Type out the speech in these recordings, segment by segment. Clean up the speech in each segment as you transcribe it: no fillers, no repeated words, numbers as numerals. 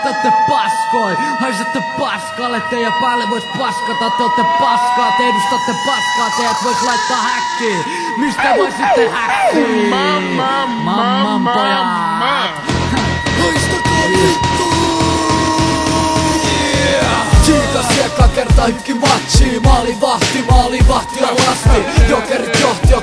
te ootte paskoi. Haisette paskalle, teidän päälle vois paskata. Te ootte paskaa, te edustatte paskaa. Teidät vois laittaa häkkiin. Mistä voisitte häkkiin? Mamman pojat. Haistakaa vittu! Chiikas eka kerta hypki matchii. Maalivahti on lasti. Jokerit johti jo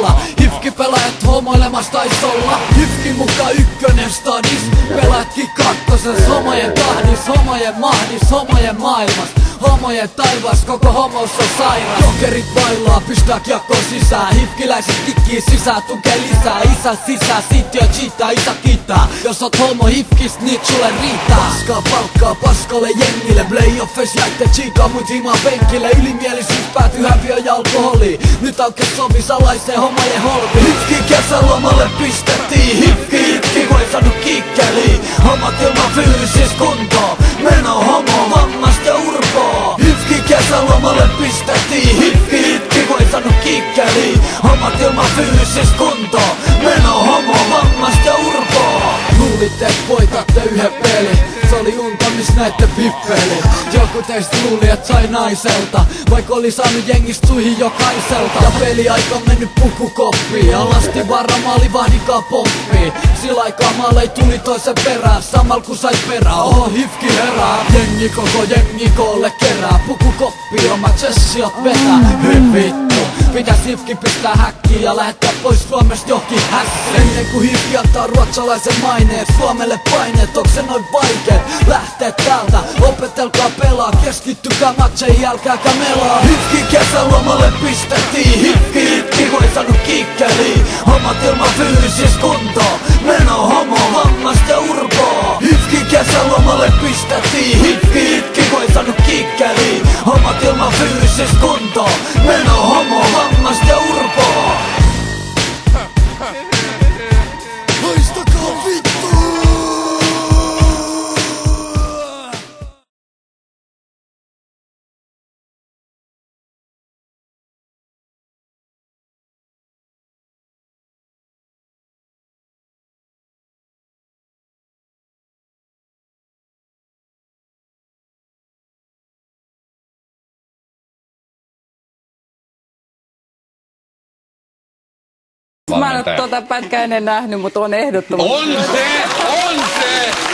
10-0. Hifki pelaajat homoilemas tais olla. Hifki muka ykkönen stadis. Pelaatkin kakkoses. Homojen tahdis, homojen mahdis, homojen maailmas. Homojen taivas, koko homous on sairas. Jokerit bailaa, pistää kiekkoon sisään. Hifkiläiset kikkii sisään, tukee lisää. Isä sisään, sit jo cheataa, isä kiittää. Jos oot homo hifkist, niit sulle riittää. Paskaa palkkaa paskalle jengille. Playoffeis jäitte chiikaa mut himaa penkille. Ylimielisyys päätyy häviö ja alkoholiin. Nyt aukes sovi salaiseen homojen holvi. Hifki kesälomalle pistettiin. Hifki itki, kun ei saanut kikkeliin. Hommat ilman fyysis kuntoa. Meno homo, vammasta ja urpoa. Hifki kesälomalle pistettiin. Hifki itki, kun ei saanut kikkeliin. Hommat ilman fyysis kuntoa. Meno homo, vammasta ja urpoa. Luulitte, et voitatte yhden pelin. Se oli unta, mis näitte pippeli. Joku teistä luuli, et sai naiselta, vaik oli saanut jengistä suihin jokaiselta. Ja peliaika on mennyt pukukoppiin. Alasti varra maalivahdikaa pomppii. Sillä aikaa maalei tuli toisen perään. Samal ku sait perää, oho hifki herää. Jengi koko jengi koolle kerää. Pukukoppi oma chessiot vetää. Hyi vittu, pitäis hifki pistää häkkiin ja lähettää pois Suomesta johonkin hässiin. Ennen kuin hifki antaa ruotsalaisen maineet, Suomelle paineet, onks se noin vaikee lähtee täältä? Opetelkaa pelaa, keskittykää matsein, jälkääkä melaa. Hifki kesälomalle pistettiin. Hifki itki, kun ei saanut kikkeliin. Hommat ilman fyysis kuntoa. Meno homo, vammasta ja urpoa. Hifki kesälomalle pistettiin. Hifki itki, kun ei saanut kikkeliin. Hommat ilman fyysis kuntoa. Meno homo, vammasta ja urpoa. Haistakaa vittu! Mä en oo tota pätkää ennen nähnyt, mutta on ehdottomasti. On se!